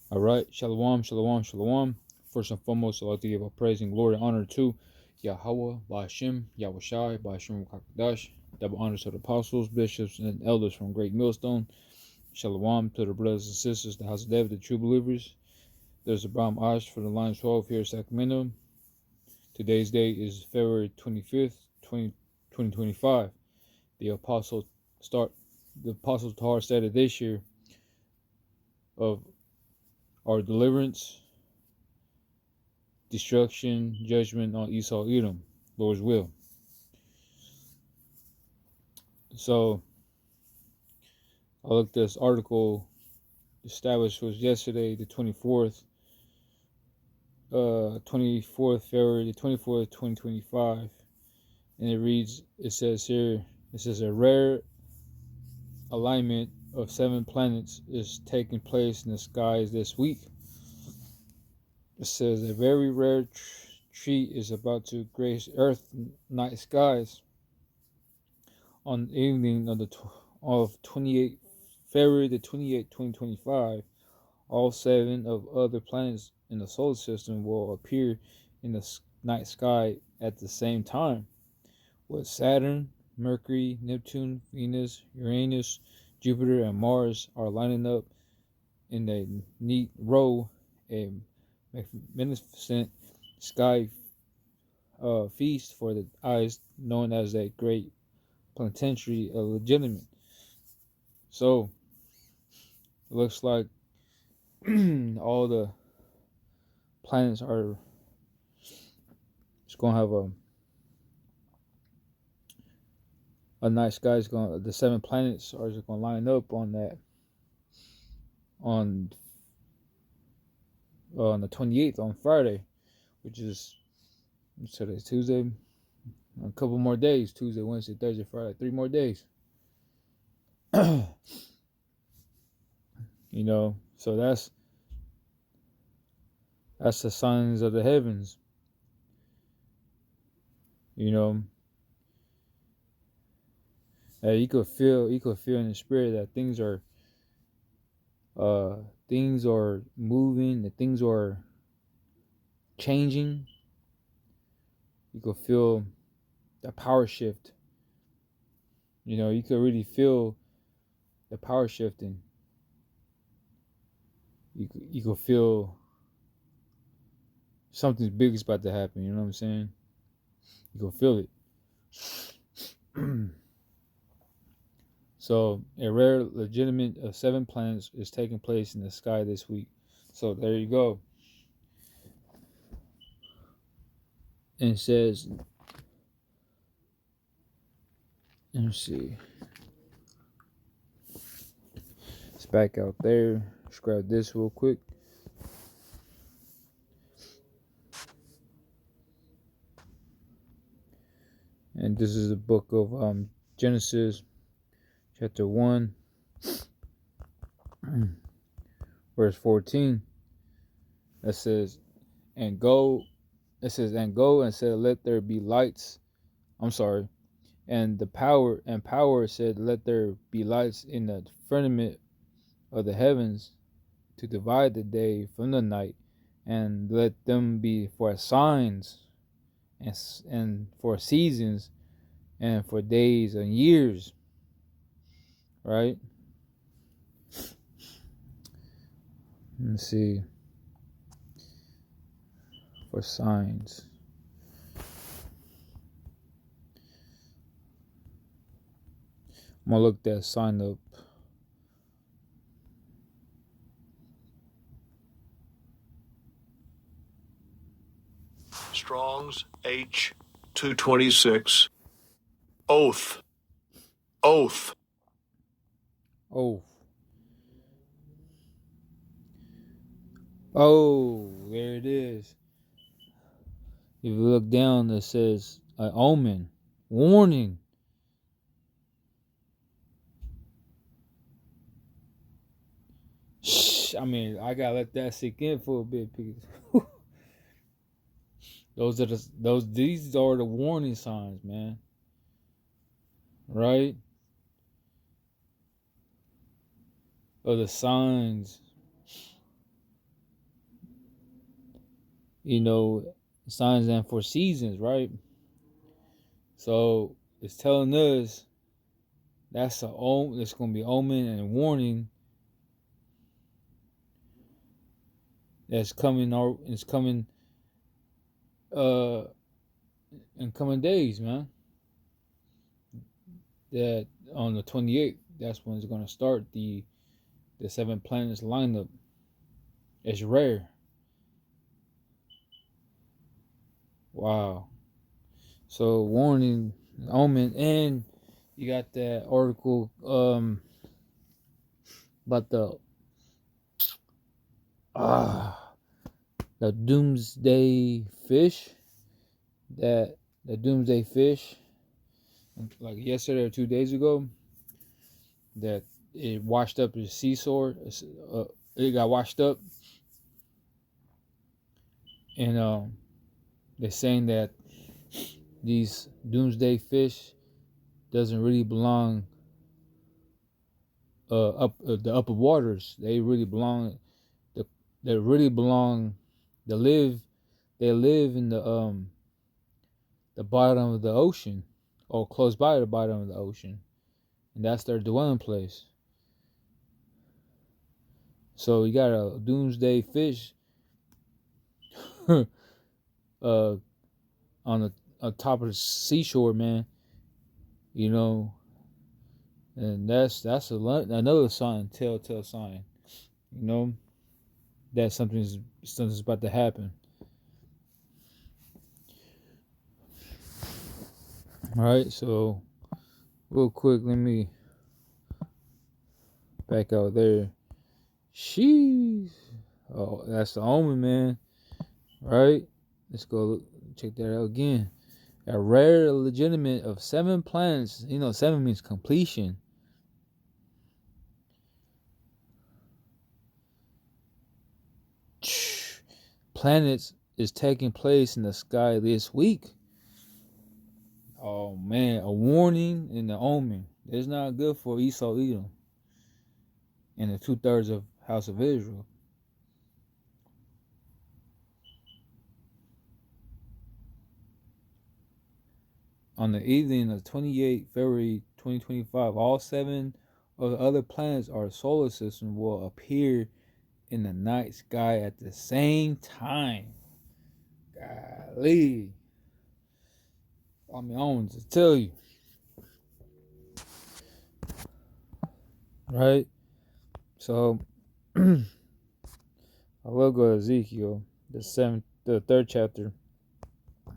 All right, shalom, shalom, shalom. First and foremost, I'd like to give a praise and glory and honor to Yahweh, Ba'ashem, Yahweh Shai, Ba'ashem Kakadash. Double honors to the apostles, bishops, and elders from Great Millstone. Shalom to the brothers and sisters, the house of David, the true believers. There's Abraham Ash for the line 12 here in Sacramento. Today's date is February 25th, 2025. The Apostles Tahar stated this year of our deliverance, destruction, judgment on Esau, Edom, Lord's will. So I looked at this article established was yesterday, the 24th February the 24th, 2025, and it says a rare alignment of 7 planets is taking place in the skies this week. It says a very rare treat is about to grace Earth night skies on the evening of 28 February the 28th, 2025. All 7 of other planets in the solar system will appear in the night sky at the same time, with Saturn, Mercury, Neptune, Venus, Uranus, Jupiter, and Mars are lining up in a neat row, a magnificent sky feast for the eyes, known as a great planetary legitimate. So it looks like all the planets are just gonna have a night sky. The 7 planets are just gonna line up on that on the 28th, on Friday, which is today's Tuesday. A couple more days: Tuesday, Wednesday, Thursday, Friday. 3 more days. So that's the signs of the heavens. You could feel in the spirit that things are moving, that things are changing. You could feel the power shift. You could really feel the power shifting. You could feel something big is about to happen. You know what I'm saying? You can feel it. So a rare legitimate of 7 planets is taking place in the sky this week. So there you go. And it says, let me see. It's back out there. Let's grab this real quick. And this is the book of Genesis, chapter 1, verse 14. That says, and go and said, let there be lights. And power said, let there be lights in the firmament of the heavens to divide the day from the night, and let them be for signs and for seasons and for days and years. Right? Let's see. For signs. I'm gonna look that sign up. Strong's H226. Oath. Oath. Oh, there it is. If you look down, it says an omen, warning. I mean, I gotta let that sink in for a bit, because these are the warning signs, man. Right? Of the signs signs and for seasons, right? So it's telling us that's going to be omen and warning that's coming, or it's coming in coming days, man. That on the 28th, that's when it's going to start the 7 planets lineup. It's rare. Wow. So warning, omen, and you got that article about the doomsday fish, that the doomsday fish, like yesterday or 2 days ago, that it washed up the seashore. It got washed up, and they're saying that these doomsday fish doesn't really belong up the upper waters. They really belong. They really belong. They live in the bottom of the ocean, or close by the bottom of the ocean, and that's their dwelling place. So you got a doomsday fish on the top of the seashore, man. And that's another sign, telltale sign. That something's about to happen. All right, so real quick, let me back out there. Sheesh. Oh, that's the omen, man. Right? Let's go check that out again. A rare legitimate of 7 planets. 7 means completion. Planets is taking place in the sky this week. Oh man, a warning and the omen. It's not good for Esau, Edom, and the 2/3 of House of Israel. On the evening of 28 February 2025, all 7 of the other planets our solar system will appear in the night sky at the same time. Golly. I want to tell you. Right? So, I will go to Ezekiel, the 3rd chapter,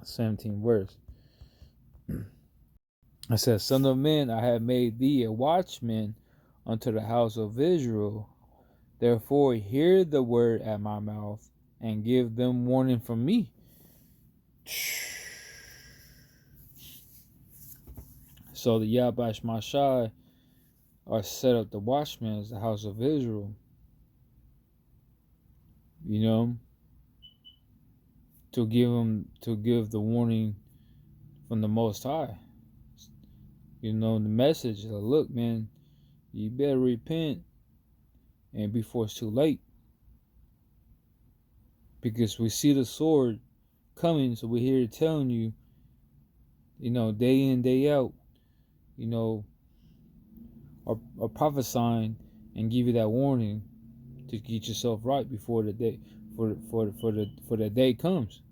17th verse. It says, Son of man, I have made thee a watchman unto the house of Israel. Therefore, hear the word at my mouth, and give them warning from me. So the Yabash Mashai are set up the watchmen as the house of Israel. To give the warning from the Most High. The message. Look, man, you better repent, and before it's too late, because we see the sword coming. So we're here telling you, day in, day out, or prophesying and give you that warning to get yourself right before the day, for the day comes.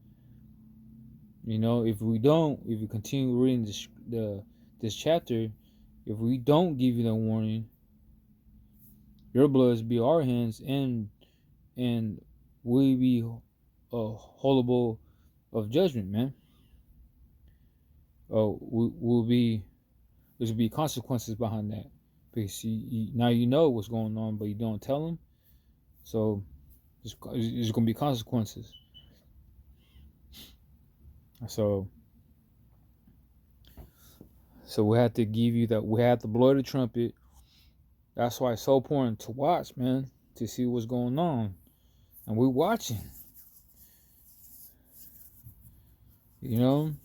If we continue reading this chapter, if we don't give you the warning, your bloods be our hands, and we be horrible of judgment, man. There's be consequences behind that, because now you know what's going on, but you don't tell them. So there's gonna be consequences. So we have to give you that. We have to blow the trumpet. That's why it's so important to watch, man, to see what's going on, and we're watching. And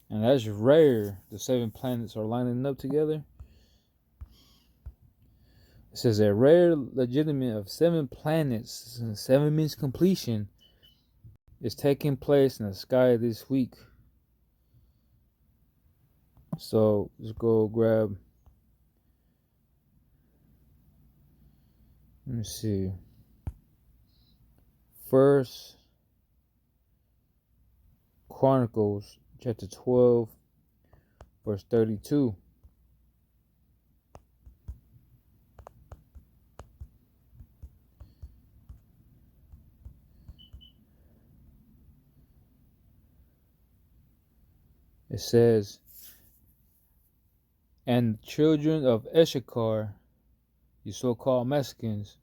that's rare. The 7 planets are lining up together. It says a rare legitimate of 7 planets. 7 means completion. is taking place in the sky this week. So let's go grab. Let me see. First Chronicles chapter 12, verse 32. It says, "And the children of Issachar, you so-called Mexicans,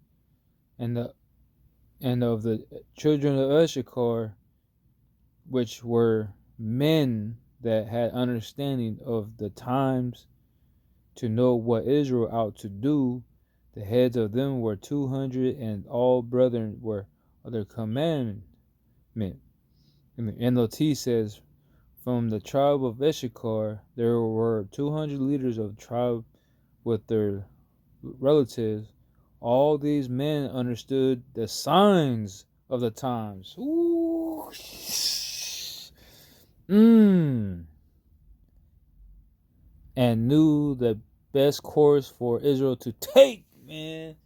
and of the children of Issachar, which were men that had understanding of the times, to know what Israel ought to do, the heads of them were 200, and all brethren were of their commandment." And the NLT says, "From the tribe of Issachar, there were 200 leaders of the tribe with their relatives. All these men understood the signs of the times." Ooh. And knew the best course for Israel to take, man.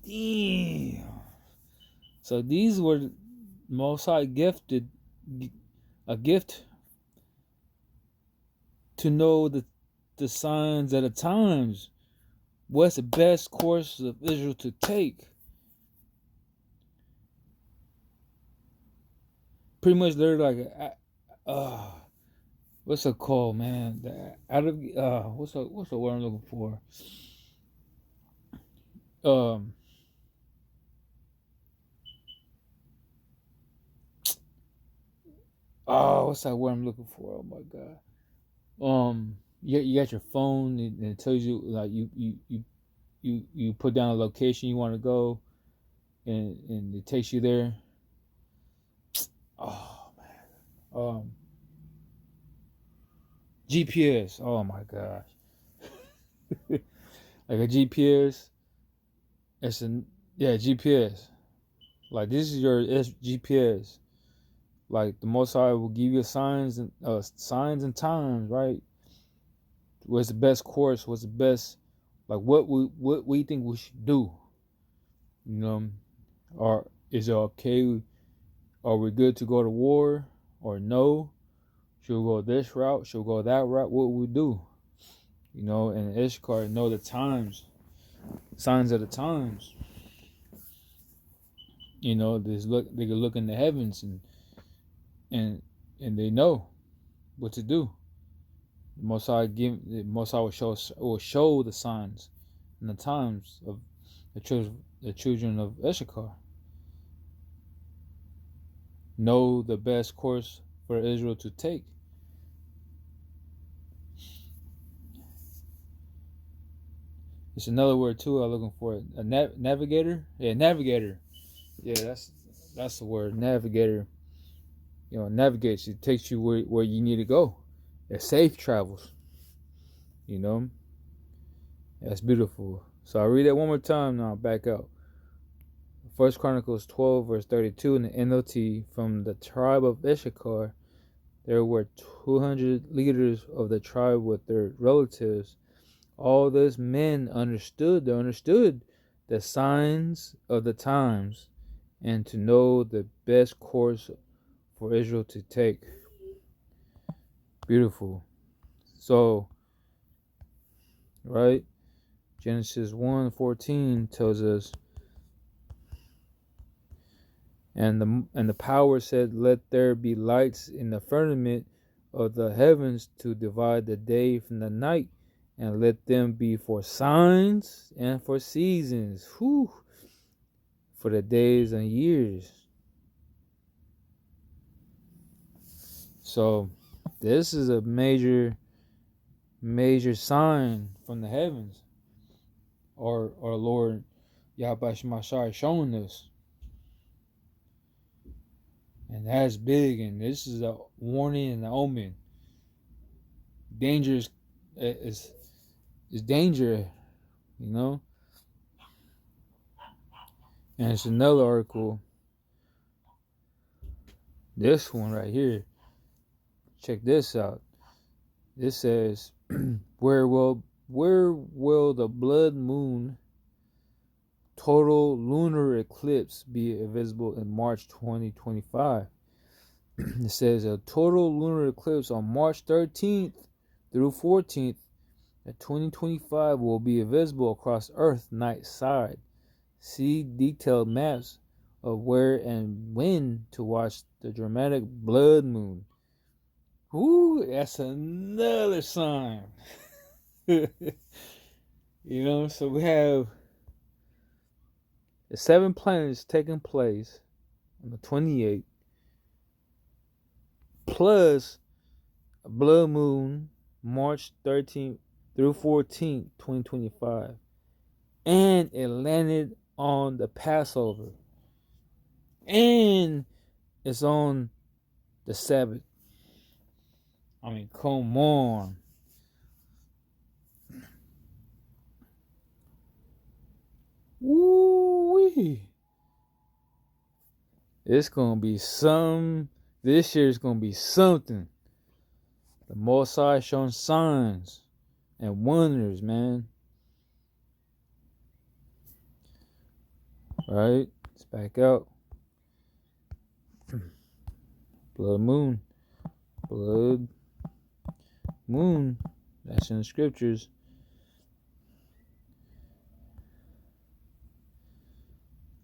Damn. So these were Most High gifted, a gift to know the signs of the times. What's the best course of Israel to take? Pretty much, they're like, what's it called, man? What's the word I'm looking for? What's that word I'm looking for? Oh my god. You got your phone and it tells you like you put down a location you want to go, and it takes you there. Oh man. GPS. Oh my gosh. Like a GPS. GPS. Like this is your GPS. Like the Most High will give you signs and times, right? What's the best course? What's the best? Like what we think we should do? You know, or is it okay? Are we good to go to war or no? Should we go this route? Should we go that route? What we do? You know, and Ishkar know the times, signs of the times. You know, they can look in the heavens and they know what to do. The Most High will show the signs and the times of the children of Issachar. Know the best course for Israel to take. It's another word too I'm looking for. A navigator? Yeah, navigator. Yeah, that's the word, navigator. You know, navigates. It takes you where you need to go. It's safe travels. You know? That's beautiful. So I'll read that one more time now, back out. First Chronicles 12, verse 32 in the NLT. "From the tribe of Issachar, there were 200 leaders of the tribe with their relatives. All those men understood the signs of the times, and to know the best course for Israel to take." Beautiful. So, right? Genesis 1:14 tells us, and the power said, "Let there be lights in the firmament of the heavens to divide the day from the night, and let them be for signs and for seasons, for the days and years." So this is a major sign from the heavens, or Lord Yahweh Shemashai showing us. And that's big, and this is a warning and an omen. Danger is danger, you know. And it's another article This one right here. Check this out. This says, where will the blood moon total lunar eclipse be visible in March 2025? It says a total lunar eclipse on March 13th through 14th of 2025 will be visible across Earth night side. See detailed maps of where and when to watch the dramatic blood moon. Ooh, that's another sign. So we have the 7 planets taking place on the 28th, plus a blood moon March 13th through 14th, 2025. And it landed on the Passover. And it's on the Sabbath. I mean, come on. Woo-wee. It's going to be some. This year is going to be something. The Most High showing signs and wonders, man. Right? Let's back out. Blood moon. Blood moon. That's in the scriptures.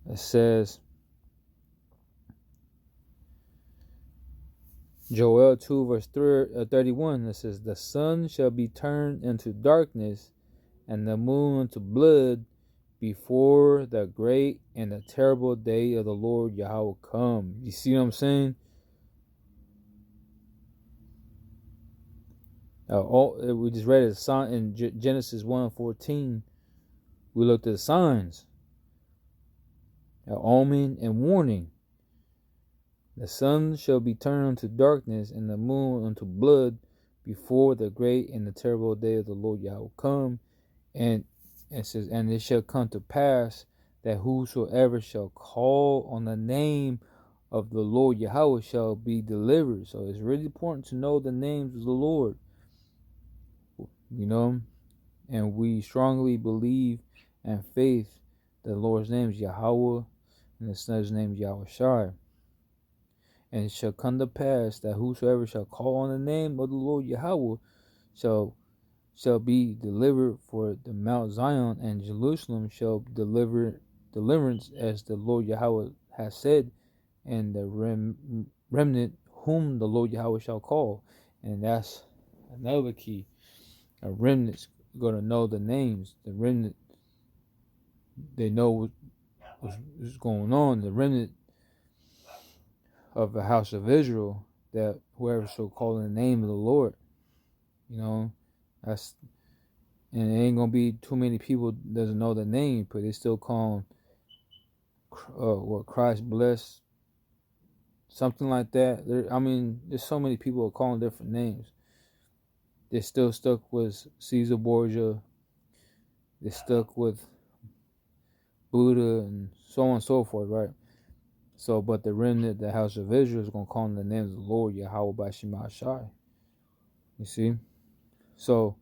It says, Joel 2 verse 31, it says, the sun shall be turned into darkness and the moon into blood before the great and the terrible day of the Lord Yahweh come. You see what I'm saying? We just read a sign in Genesis 1:14. We looked at the signs, an omen and warning. The sun shall be turned into darkness and the moon into blood before the great and the terrible day of the Lord Yahweh come. And it says, and it shall come to pass that whosoever shall call on the name of the Lord Yahweh shall be delivered. So it's really important to know the names of the Lord. And we strongly believe and faith that the Lord's name is Yahweh and the Son's name is Yahweh Shai. And it shall come to pass that whosoever shall call on the name of the Lord Yahweh shall be delivered, for the Mount Zion and Jerusalem shall deliver deliverance, as the Lord Yahweh has said, and the remnant whom the Lord Yahweh shall call. And that's another key. A remnant's going to know the names. The remnant, they know what's going on. The remnant of the house of Israel, that whoever shall call in the name of the Lord, that's, and it ain't gonna be too many people doesn't know the name, but they still call what Christ bless, something like that. There's so many people are calling different names. They're still stuck with Caesar Borgia. They're stuck with Buddha and so on and so forth, right? So, but the remnant, the house of Israel, is going to call in the name of the Lord, Yahweh Bashima Shai. You see? So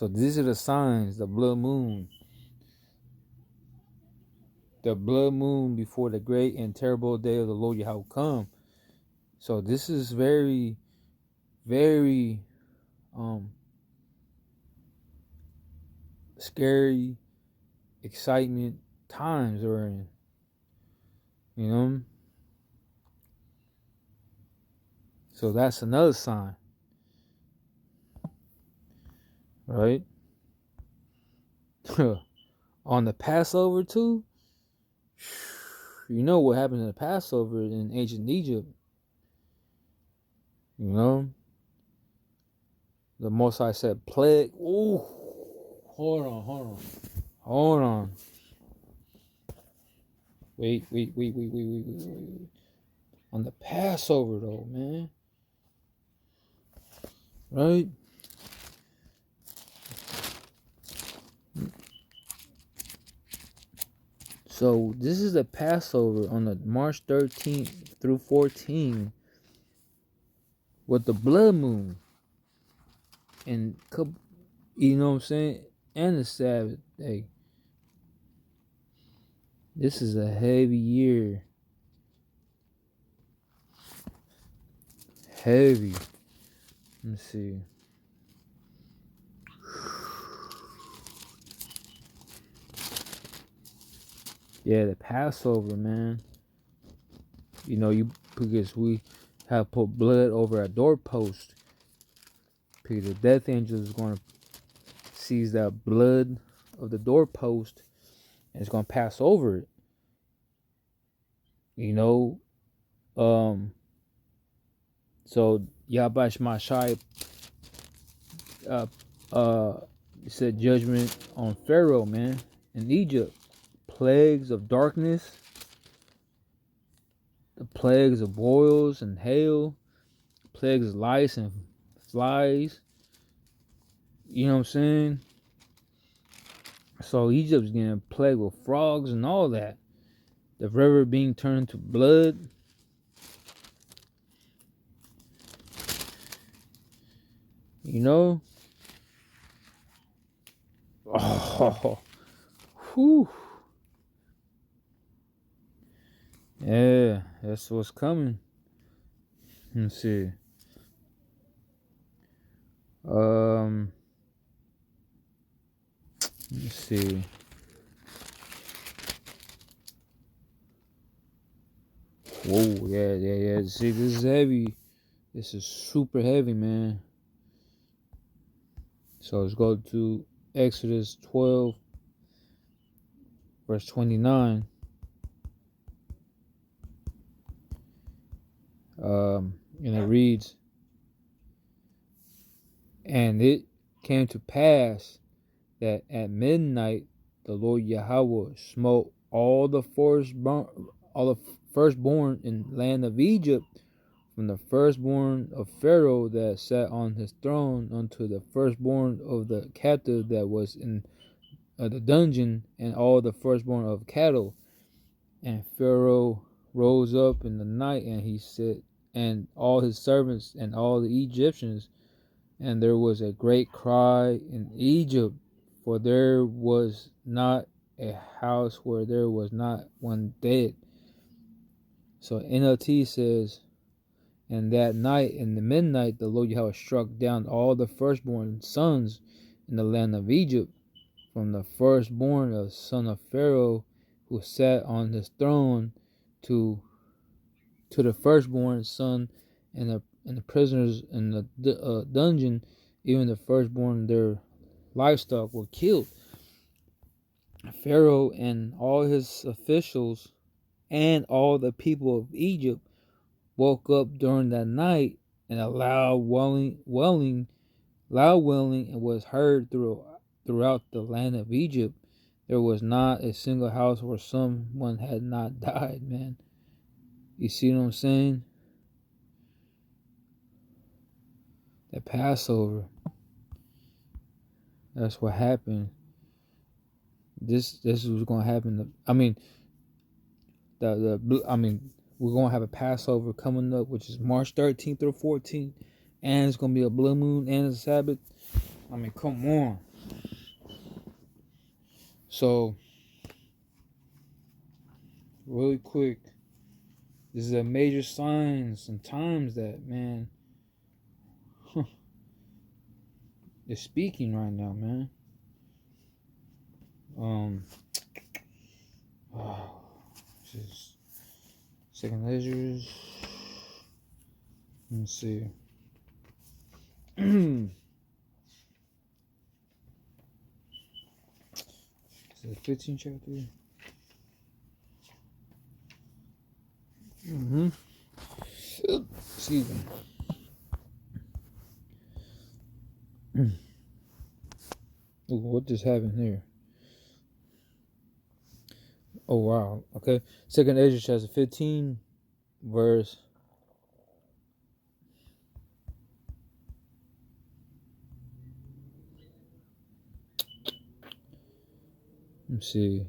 these are the signs, the blood moon. The blood moon before the great and terrible day of the Lord Yahweh come. So this is very, very scary, excitement times we're in. So that's another sign. Right? On the Passover too. You know what happened in the Passover in ancient Egypt. The Most High said plague. Ooh, hold on. Wait. On the Passover though, man. Right? So this is the Passover on the March 13th through 14th with the blood moon. And you know what I'm saying? And the Sabbath day. This is a heavy year. Heavy. Let me see. Yeah, the Passover, man. You know, because we have put blood over a doorpost. Because the death angel is going to seize that blood of the doorpost and it's going to pass over it. You know, so Yabash Mashai said judgment on Pharaoh, man, in Egypt. Plagues of darkness, the plagues of boils and hail, plagues of lice and flies. You know what I'm saying? So Egypt's getting plagued with frogs and all that. The river being turned to blood. You know? Oh, whew. Yeah, that's what's coming. Let's see. Let's see. Whoa, yeah. See, this is heavy. This is super heavy, man. So let's go to Exodus 12, verse 29. And it reads, and it came to pass that at midnight the Lord Yahweh smote all the firstborn in the land of Egypt, from the firstborn of Pharaoh that sat on his throne unto the firstborn of the captive that was in the dungeon, and all the firstborn of cattle. And Pharaoh rose up in the night, and he said, and all his servants and all the Egyptians, and there was a great cry in Egypt, for there was not a house where there was not one dead. So NLT says, and that night, in the midnight, the Lord Yahweh struck down all the firstborn sons in the land of Egypt, from the firstborn of son of Pharaoh, who sat on his throne, to the firstborn son and the prisoners in the dungeon, even the firstborn of their livestock were killed. Pharaoh and all his officials and all the people of Egypt woke up during that night, and a loud wailing and was heard throughout the land of Egypt. There was not a single house where someone had not died, man. You see what I'm saying? The Passover. That's what happened. This was gonna happen. We're gonna have a Passover coming up, which is March 13th through 14th, and it's gonna be a blue moon and a Sabbath. I mean, come on. So, really quick, this is a major signs and times that, man, is speaking right now, man. Just second ledgers. Let me see. Is it 15 chapter? Excuse me. Ooh, what just happened here? Oh wow. Okay. Second Ezra chapter 15, verse. Let me see.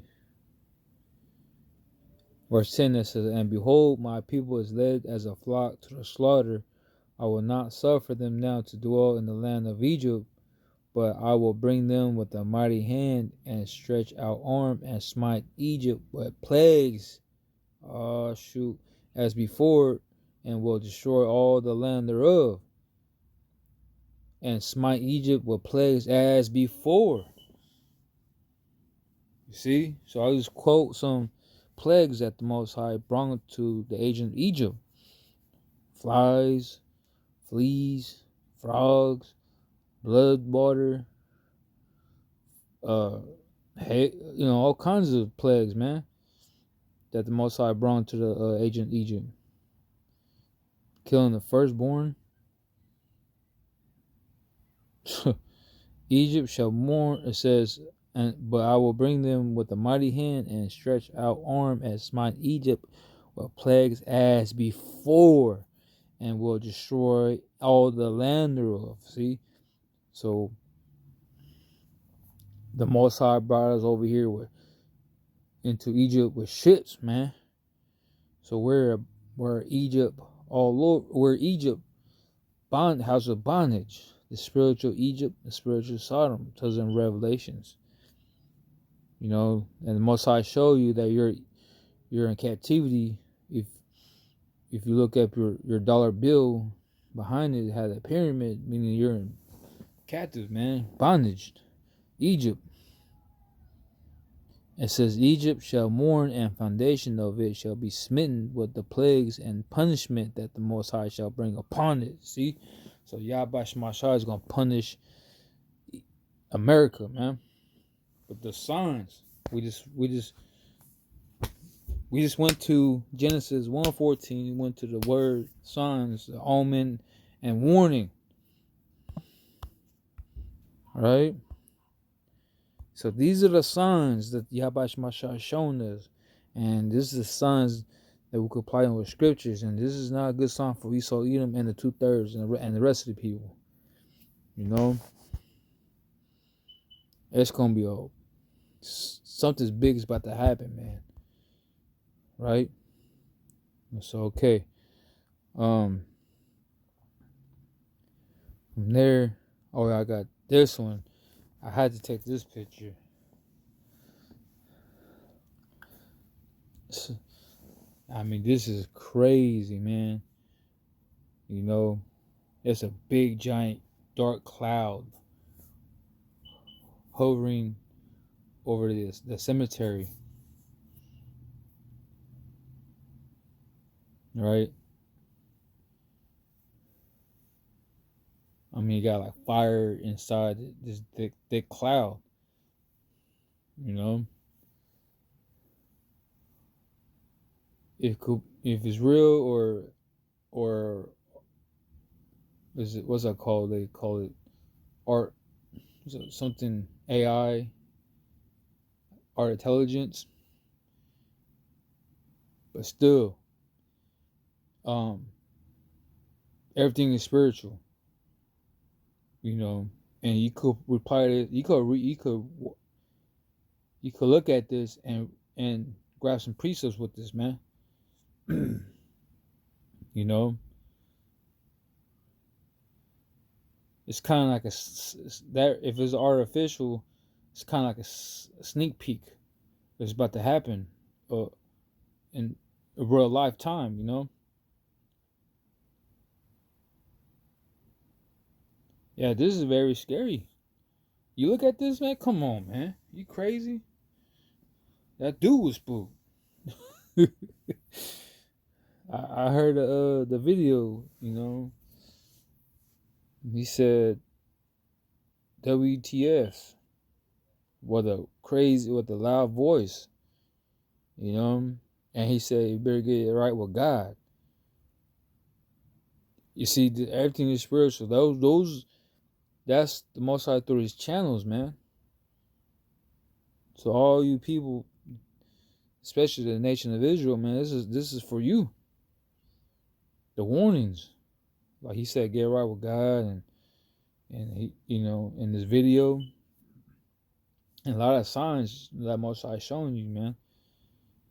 Verse 10 that says, and behold, my people is led as a flock to the slaughter. I will not suffer them now to dwell in the land of Egypt, but I will bring them with a mighty hand and stretch out arm and smite Egypt with plagues. Shoot, as before, and will destroy all the land thereof, and smite Egypt with plagues as before. You see? So I'll just quote some plagues that the Most High brought to the ancient Egypt. Flies, fleas, frogs, blood water, all kinds of plagues, man, that the Most High brought to the ancient Egypt. Killing the firstborn. Egypt shall mourn, it says, but I will bring them with a mighty hand and stretch out arm and smite Egypt with plagues as before, and will destroy all the land thereof. See? So the Most High brought us over here into Egypt with ships, man. So we're Egypt all over. We're Egypt house of bondage. The spiritual Egypt, the spiritual Sodom, tells in Revelations. And the Most High show you that you're in captivity. If you look up your dollar bill, behind it had a pyramid, meaning you're in captive, man, bondage. Egypt. It says, Egypt shall mourn, and foundation of it shall be smitten with the plagues and punishment that the Most High shall bring upon it. See? So Yahweh Shemashah is going to punish America, man. But the signs, we just went to Genesis 1:14, went to the word signs, the omen, and warning. Right? So these are the signs that Yahweh Shemashah has shown us. And this is the signs that we could apply with scriptures. And this is not a good sign for Esau, Edom, and the 2/3 and the rest of the people. It's going to be something big is about to happen, man. Right? So, okay. From there, I got this one. I had to take this picture. I mean, this is crazy, man. It's a big, giant, dark cloud hovering over the cemetery. Right? I mean, you got like fire inside this thick cloud. If it's real or what's that called? They call it art, something AI, art intelligence. But still, everything is spiritual. And you could reply to you could look at this and grab some precepts with this, man. It's kind of like if it's artificial, it's kind of like a sneak peek. It's about to happen, in a real lifetime. Yeah, this is very scary. You look at this, man. Come on, man. You crazy? That dude was spooked. I heard the video. He said, "WTF?" With a loud voice. And he said, "You better get it right with God." You see, everything is spiritual. That's the Most High through his channels, man. So all you people, especially the nation of Israel, man, this is for you. The warnings, like he said, get right with God, and he, in this video, and a lot of signs that Most High showing you, man.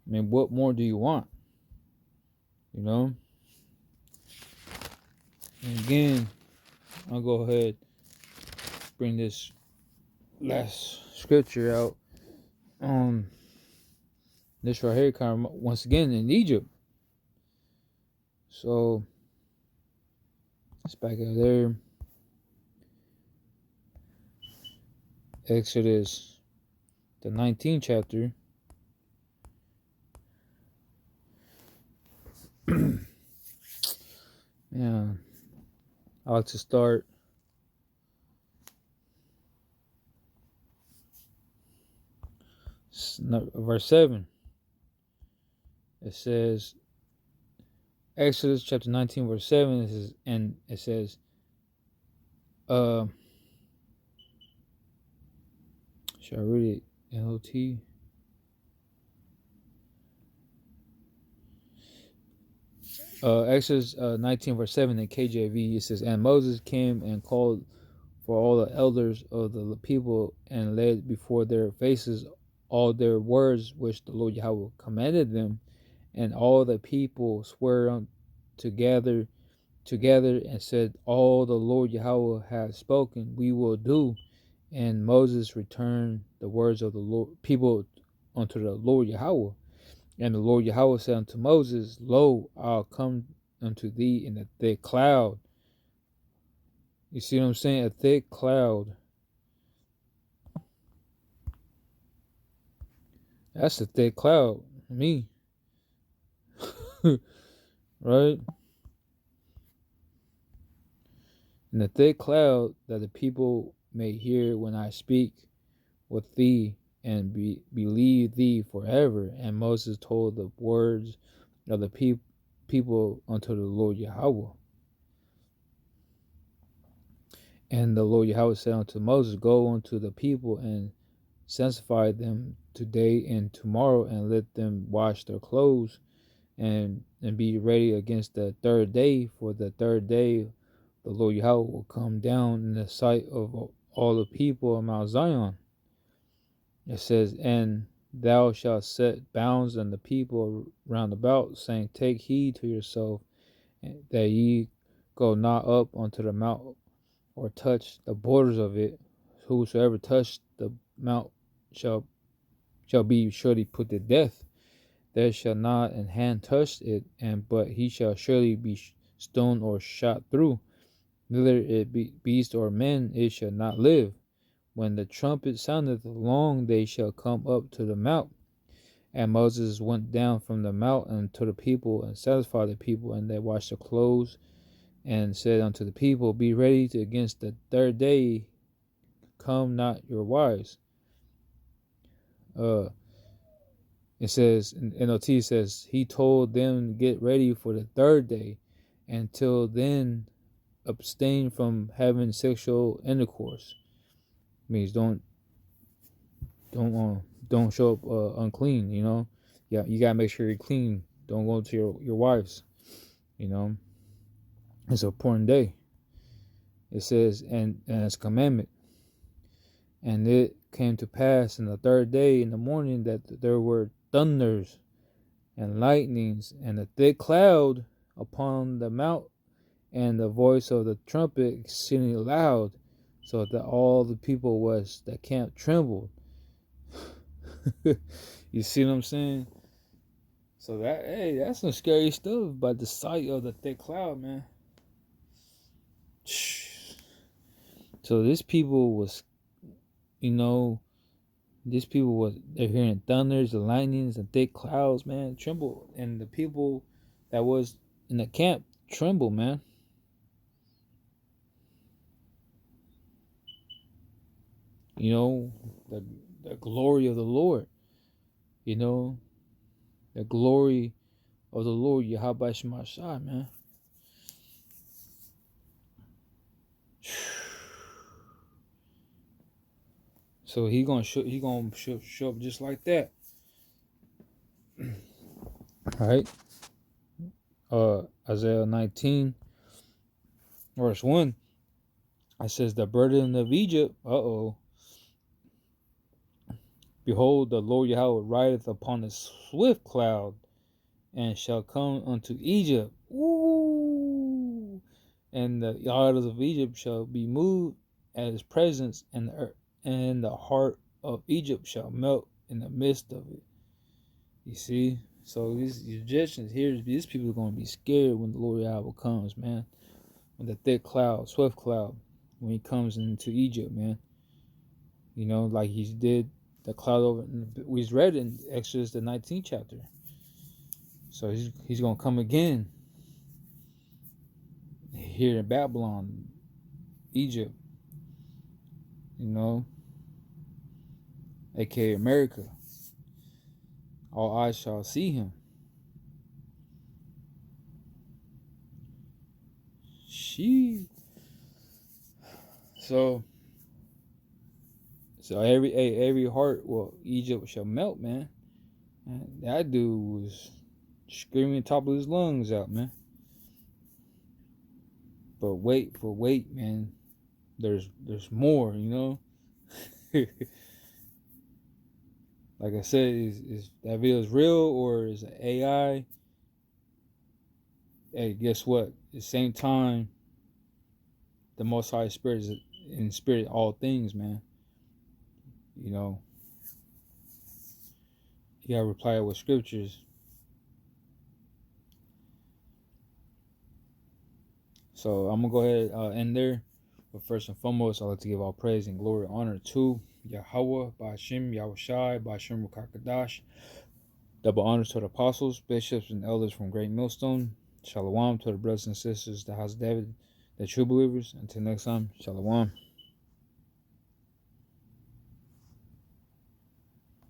I mean, what more do you want? You know? And again, I'll go ahead, bring this last scripture out. This right here kind of once again in Egypt. So let's back out there. Exodus, the 19th chapter. Yeah, I like to start verse 7. It says, Exodus chapter 19, verse 7, it says, should I read it? NLT? Exodus 19, verse 7 in KJV, it says, and Moses came and called for all the elders of the people and laid before their faces all their words which the Lord Yahweh commanded them. And all the people swore together and said, all the Lord Yahweh has spoken, we will do. And Moses returned the words of the Lord people unto the Lord Yahweh. And the Lord Yahweh said unto Moses, lo, I'll come unto thee in a thick cloud. You see what I'm saying? A thick cloud. That's a thick cloud. Me. Right? In a thick cloud that the people may hear when I speak with thee and believe thee forever. And Moses told the words of the people unto the Lord Yahweh. And the Lord Yahweh said unto Moses, go unto the people and sanctify them today and tomorrow, and let them wash their clothes and be ready against the third day. For the third day the Lord Yahweh will come down in the sight of all the people of Mount Zion. It says, and thou shalt set bounds on the people round about, saying, take heed to yourself that ye go not up unto the mount or touch the borders of it. Whosoever touch the mount shall be surely put to death. There shall not an hand touch it, but he shall surely be stoned or shot through. Neither it be beast or man, it shall not live. When the trumpet soundeth long, they shall come up to the mount. And Moses went down from the mount unto the people, and satisfied the people, and they washed their clothes, and said unto the people, be ready against the third day, come not your wives. It says, in NLT says, he told them to get ready for the third day, until then abstain from having sexual intercourse. Means don't show up unclean. You know, yeah, you gotta make sure you're clean. Don't go to your wives. You know, it's an important day. It says, and it's a commandment. And it came to pass in the third day in the morning that there were thunders and lightnings and a thick cloud upon the mount, and the voice of the trumpet exceedingly loud, so that all the people was that camp trembled. You see what I'm saying? So that's some scary stuff by the sight of the thick cloud, man. So this people was, they're hearing thunders, the lightnings, and thick clouds, man, tremble. And the people that was in the camp tremble, man. The glory of the Lord. The glory of the Lord, Yahweh Shema Shai, man. So he gonna show up just like that. All right. Isaiah 19, verse 1. It says, the burden of Egypt, Behold, the Lord Yahweh rideth upon a swift cloud, and shall come unto Egypt. Ooh! And the idols of Egypt shall be moved at his presence, and the heart of Egypt shall melt in the midst of it. You see? So these Egyptians here, these people are going to be scared when the Lord Yahweh comes, man. When the thick cloud, swift cloud, when he comes into Egypt, man. You know, like he did the cloud over. We read in Exodus the 19th chapter. So he's going to come again here in Babylon, Egypt, you know, aka America. All eyes shall see him. So every heart, well, Egypt shall melt, man. That dude was screaming top of his lungs out, man. But wait, man. There's more, you know. Like I said, is that video is real or is it AI? Hey, guess what? At the same time, the Most High Spirit is in spirit all things, man. You know, you gotta reply with scriptures. So I'm gonna go ahead and end there. But first and foremost, I'd like to give all praise and glory and honor to Yahweh, Ba'ashim, Yahushai, Ba'ashim Rukakadash. Double honors to the apostles, bishops, and elders from Great Millstone. Shalom to the brothers and sisters, the house of David, the true believers. Until next time, Shalom.